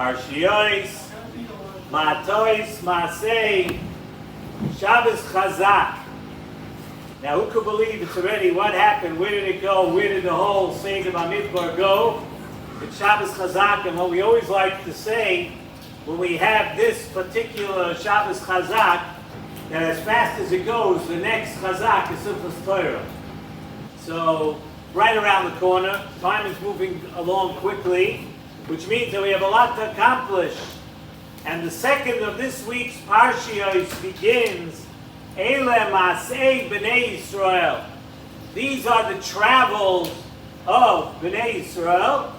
Parshiyos, Matos Masei Chazak. Now, who could believe it's already what happened? Where did it go? Where did the whole Seder Bamidbar go? It's Shabbos Chazak, and what we always like to say when we have this particular Shabbos Chazak, that as fast as it goes, the next Chazak is Simchas Torah. So, right around the corner, time is moving along quickly, which means that we have a lot to accomplish. And the second of this week's Parshiyos begins, Eile Masei B'nai Yisrael. These are the travels of B'nai Yisrael,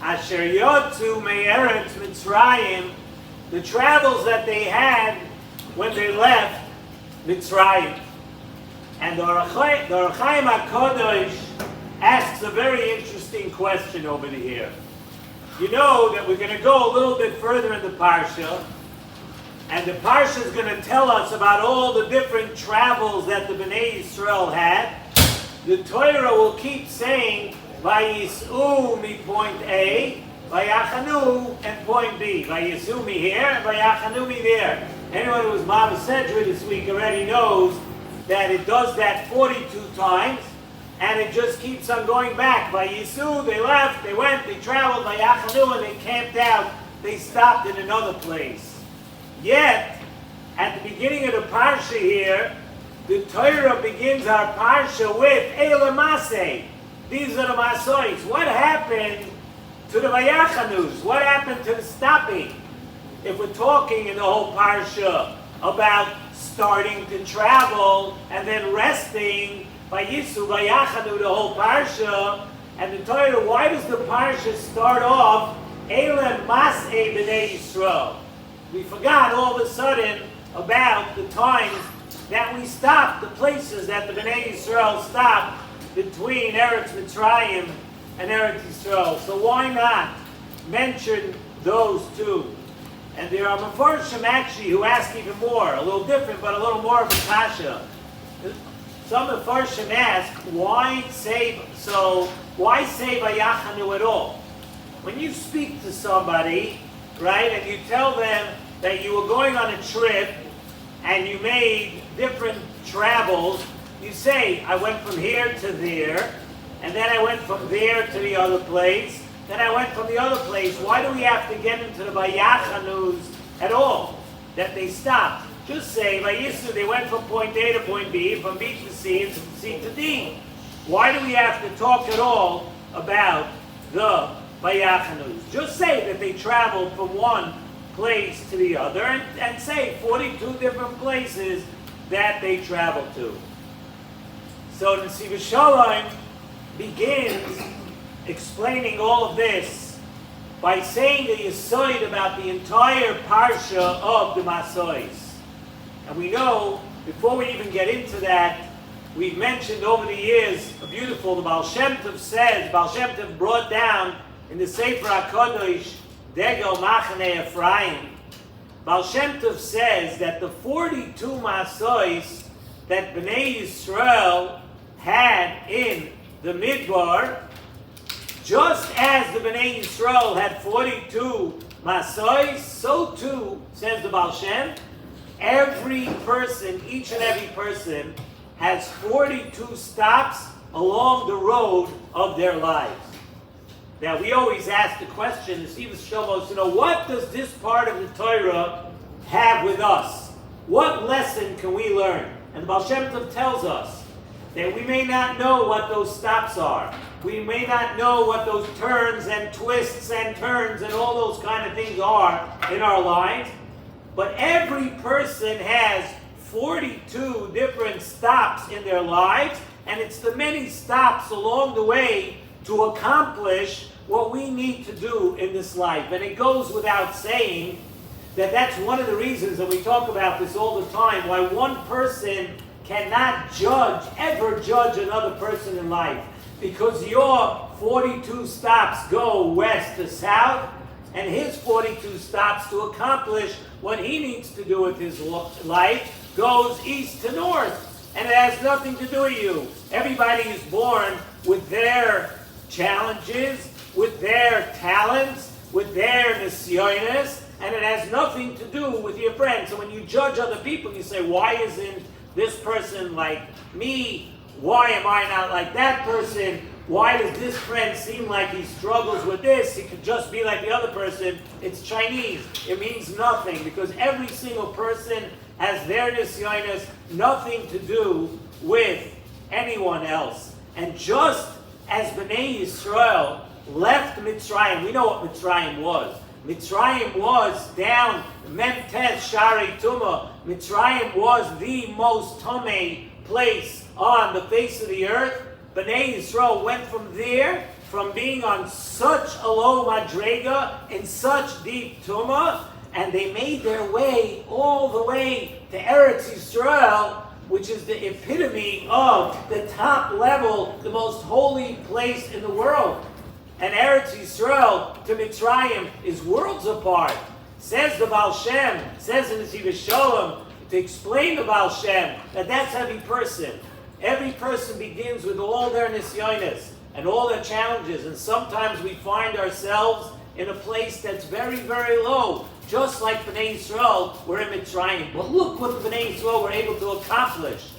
Asher Yotzu Me'eretz Mitzrayim, the travels that they had when they left Mitzrayim. And the Orachaim HaKadosh asks a very interesting question over here. You know that we're going to go a little bit further in the Parsha, and the Parsha is going to tell us about all the different travels that the Bnei Yisrael had. The Torah will keep saying, Vayis'u mi point A, Vayachanu and point B. Vayis'u mi here, and Vayachanu mi there. Anyone who was Matos Masei this week already knows that it does that 42 times, and it just keeps on going back. Vayis'u, they left, they went, they traveled, Vayachanu, and they camped out, they stopped in another place. Yet, at the beginning of the Parsha here, the Torah begins our Parsha with Eile Masei. These are the Masois. What happened to the Vayachanus? What happened to the stopping? If we're talking in the whole Parsha about starting to travel and then resting, Vayisu, Vayachanu, the whole Parsha, and the Torah, why does the Parsha start off Eile Masei B'nai Yisrael? We forgot all of a sudden about the times that we stopped, the places that the Bnei Yisrael stopped between Eretz Mitzrayim and Eretz Yisrael. So why not mention those two? And there are Mefarshim actually who ask even more, a little different, but a little more of a kasha. Some Mefarshim ask, why say Vayachanu at all? When you speak to somebody, right, and you tell them that you were going on a trip and you made different travels, you say, I went from here to there, and then I went from there to the other place, then I went from the other place. Why do we have to get into the Vayachanus at all, that they stopped? Just say, Vayisu, they went from point A to point B, from B to C, and from C to D. Why do we have to talk at all about the Vayachanus? Just say that they traveled from one place to the other, and say 42 different places that they traveled to. So Nesivos Shalom begins explaining all of this by saying the Yesod about the entire Parsha of the Masois. And we know, before we even get into that, we've mentioned over the years, the Baal Shem Tov says, Baal Shem Tov brought down in the Sefer HaKadosh, Degel Machane Ephraim, Baal Shem Tov says that the 42 Masois that Bnei Yisrael had in the Midbar, just as the Bnei Yisrael had 42 Masois, so too, says the Baal Shem, every person, each and every person, has 42 stops along the road of their lives. Now, we always ask the question, Nesivos Shalom Matos, what does this part of the Torah have with us? What lesson can we learn? And the Baal Shem Tov tells us that we may not know what those stops are. We may not know what those turns and twists and turns and all those kind of things are in our lives. But every person has 42 different stops in their lives, and it's the many stops along the way to accomplish what we need to do in this life. And it goes without saying that that's one of the reasons, and we talk about this all the time, why one person cannot ever judge another person in life. Because your 42 stops go west to south, and his 42 stops to accomplish what he needs to do with his life goes east to north. And it has nothing to do with you. Everybody is born with their challenges, with their talents, with their nisyonis, and it has nothing to do with your friend. So when you judge other people, you say, why isn't this person like me? Why am I not like that person? Why does this friend seem like he struggles with this? He could just be like the other person. It's Chinese. It means nothing, because every single person has their nisyonis, nothing to do with anyone else. And just as Bnei Yisrael left Mitzrayim, we know what Mitzrayim was. Mitzrayim was down Memtes Shari Tuma. Mitzrayim was the most Tomei place on the face of the earth. Bnei Yisrael went from there, from being on such a low madrega, in such deep Tuma, and they made their way all the way to Eretz Yisrael, which is the epitome of the top level, the most holy place in the world. And Eretz Yisrael to Mitzrayim is worlds apart. Says the Baal Shem, says in Nesivos Shalom, to explain the Baal Shem, that that's every person. Every person begins with all their nisyonis and all their challenges, and sometimes we find ourselves in a place that's very, very low, just like Bnei Yisrael were in Mitzrayim. But look what the Bnei Yisrael were able to accomplish.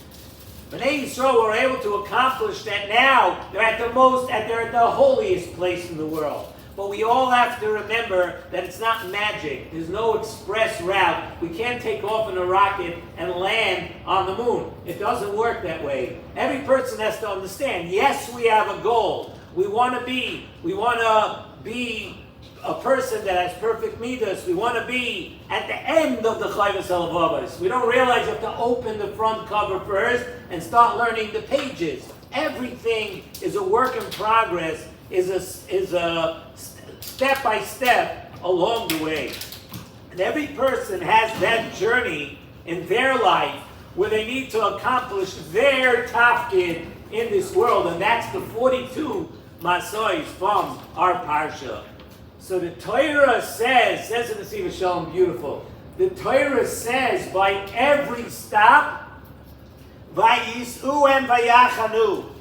Bnei Yisrael were able to accomplish that now they're at the holiest place in the world. But we all have to remember that it's not magic. There's no express route. We can't take off in a rocket and land on the moon. It doesn't work that way. Every person has to understand, yes, we have a goal. We want to be a person that has perfect midas. We want to be at the end of the Chayvus Halavavos. We don't realize you have to open the front cover first and start learning the pages. Everything is a work in progress, is a step by step along the way. And every person has that journey in their life where they need to accomplish their tafkid in this world, and that's the 42 masois from our parsha. So the Torah says in the Nesivos Shalom, beautiful. The Torah says by every stop, Vayis'u and Vayachanu,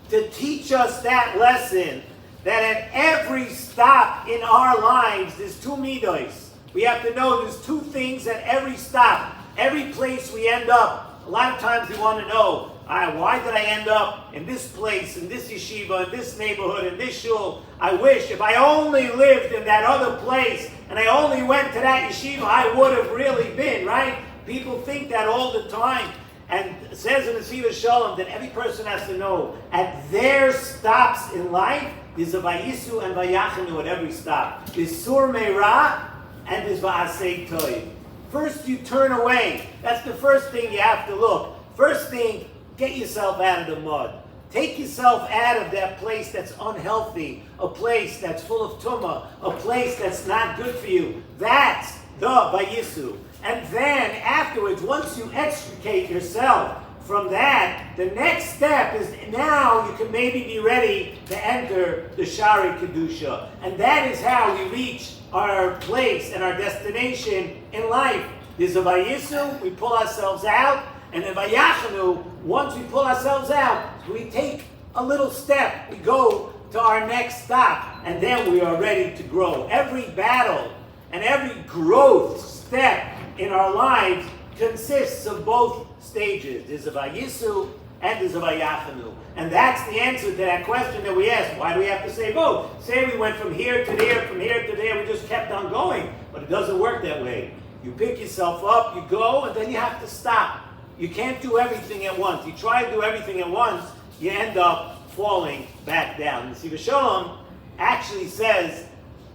to teach us that lesson, that at every stop in our lives, there's two midos. We have to know there's two things at every stop, every place we end up. A lot of times we want to know, why did I end up in this place, in this yeshiva, in this neighborhood, in this shul? I wish if I only lived in that other place and I only went to that yeshiva, I would have really been, right? People think that all the time. And it says in the Nesivos Shalom that every person has to know at their stops in life, there's a Vayisu and Vayachanu at every stop. There's Sur Meirah and there's Va'asei Toiv. First you turn away. That's the first thing you have to look. First thing, get yourself out of the mud. Take yourself out of that place that's unhealthy, a place that's full of tumah, a place that's not good for you. That's the Vayisu. And then afterwards, once you extricate yourself from that, the next step is now you can maybe be ready to enter the Shari Kedusha. And that is how we reach our place and our destination in life. There's a Vayisu, we pull ourselves out, and in Vayachanu, once we pull ourselves out, we take a little step, we go to our next stop, and then we are ready to grow. Every battle and every growth step in our lives consists of both stages. There's a Vayisu and there's a Vayachanu. And that's the answer to that question that we asked. Why do we have to say both? Say we went from here to there, from here to there, we just kept on going. But it doesn't work that way. You pick yourself up, you go, and then you have to stop. You can't do everything at once. You try to do everything at once, you end up falling back down. Nesivos Shalom actually says,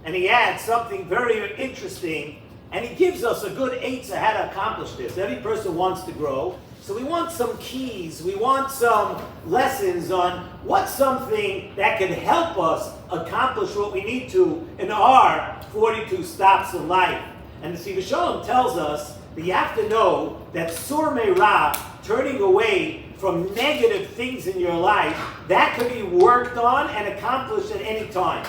and he adds something very interesting, and he gives us a good eitzah how to accomplish this. Every person wants to grow, so we want some keys, we want some lessons on what's something that can help us accomplish what we need to in our 42 stops of life. And the Nesivos Shalom tells us that you have to know that Sur Meirah, turning away from negative things in your life, that could be worked on and accomplished at any time,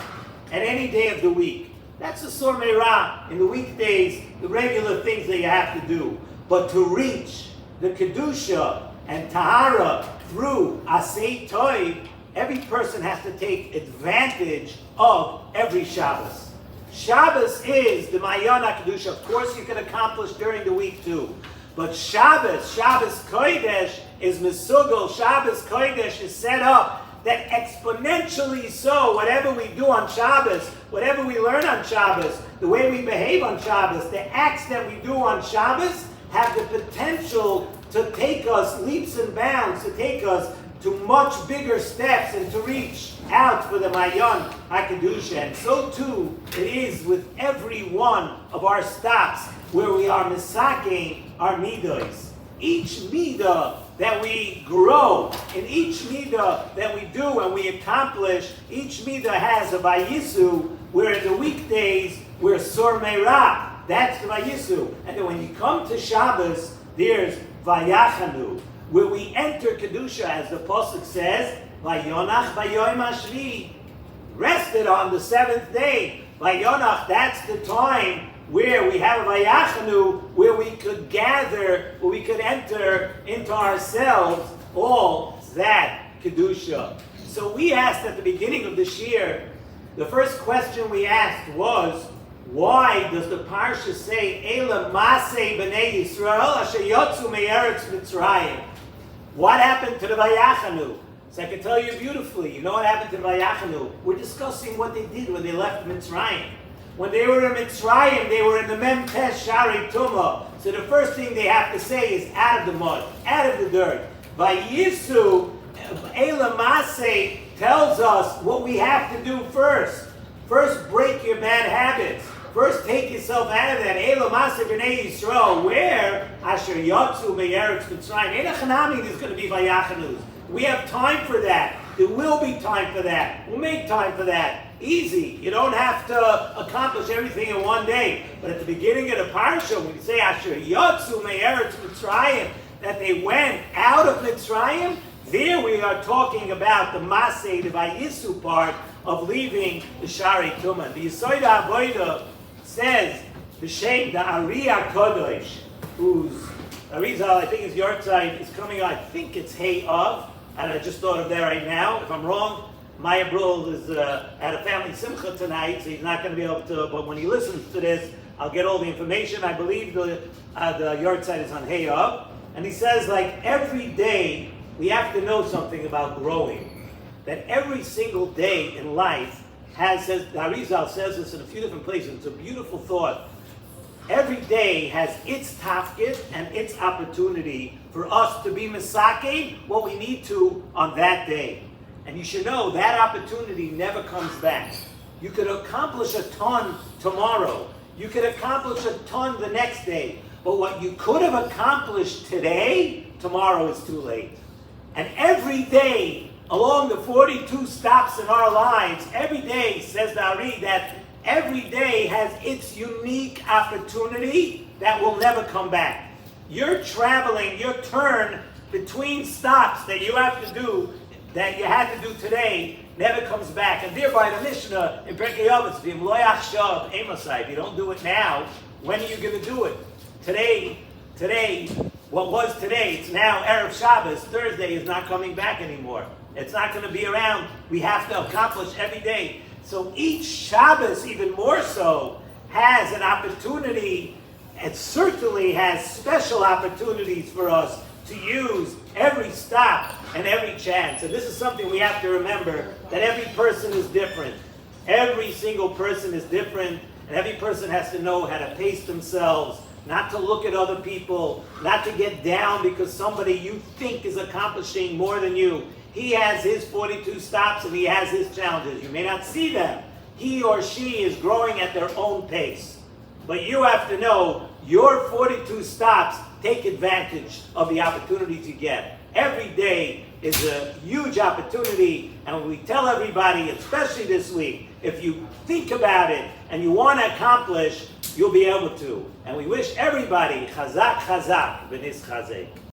at any day of the week. That's the Sur Meirah in the weekdays, the regular things that you have to do. But to reach the Kedusha and Tahara through Asei Toiv, every person has to take advantage of every Shabbos. Shabbos is the Mayana Kedusha. Of course, you can accomplish during the week too. But Shabbos Kodesh is Mesugel. Shabbos Kodesh is set up that exponentially so, whatever we do on Shabbos, whatever we learn on Shabbos, the way we behave on Shabbos, the acts that we do on Shabbos have the potential to take us leaps and bounds, to take us to much bigger steps and to reach out for the Mayan HaKedusha. And so too it is with every one of our stops where we are misaking our midos. Each midah that we grow, in each midah that we do and we accomplish, each midah has a vayisu, where in the weekdays we're sur meirah. That's the vayisu. And then when you come to Shabbos, there's vayachanu, where we enter Kedusha, as the Pasuk says, Vayonach Vayoim Hashvi, rested on the seventh day. Vayonach, that's the time where we have a Vayachanu, where we could gather, where we could enter into ourselves all that Kedusha. So we asked at the beginning of this year, the first question we asked was, why does the Parsha say, Eila Masei B'nei Yisrael Asher Yotzu Me'eretz Mitzrayim? What happened to the Vayachanu? So I can tell you beautifully. You know what happened to the Vayachanu? We're discussing what they did when they left Mitzrayim. When they were in Mitzrayim, they were in the Memtesh Shari Tumah. So the first thing they have to say is out of the mud, out of the dirt. Vayisu, Eila Masei tells us what we have to do first. First, break your bad habits. First, take yourself out of that. Eila Masei B'nei Yisrael, where Asher Yotzu Me'eretz Mitzrayim. Ein Achanami, there's going to be Vayachanus. We have time for that. There will be time for that. We'll make time for that. Easy. You don't have to accomplish everything in one day. But at the beginning of the parsha, when we say Asher Yotzu Me'eretz Mitzrayim, that they went out of Mitzrayim, there we are talking about the Masei, the Vayisu part of leaving the Shari Tumah. The Yisoid HaAvodah says, B'Shem the Ari HaKodesh, whose Arizal, I think his yahrzeit is coming on, I think it's Hay of, and I just thought of that right now. If I'm wrong, Maya Brul is at a family simcha tonight, so he's not going to be able to, but when he listens to this, I'll get all the information. I believe the yahrzeit is on Hay of. And he says, like, every day we have to know something about growing. That every single day in life has, the Arizal says this in a few different places, it's a beautiful thought. Every day has its tafkid and its opportunity for us to be misaking what we need to on that day. And you should know that opportunity never comes back. You could accomplish a ton tomorrow. You could accomplish a ton the next day. But what you could have accomplished today, tomorrow is too late. And every day, along the 42 stops in our lives, every day, says the Ari, that every day has its unique opportunity that will never come back. You're traveling, your turn between stops that you have to do, that you had to do today, never comes back. And thereby the Mishnah in Pirkei Avos, if you don't do it now, when are you going to do it? Today, what was today, it's now Erev Shabbos. Thursday is not coming back anymore. It's not going to be around. We have to accomplish every day. So each Shabbos, even more so, has an opportunity. It certainly has special opportunities for us to use every stop and every chance. And this is something we have to remember, that every person is different. Every single person is different, and every person has to know how to pace themselves, not to look at other people, not to get down because somebody you think is accomplishing more than you. He has his 42 stops and he has his challenges. You may not see them. He or she is growing at their own pace. But you have to know your 42 stops, take advantage of the opportunities you get. Every day is a huge opportunity, and we tell everybody, especially this week, if you think about it and you want to accomplish, you'll be able to. And we wish everybody chazak chazak v'nis chazek.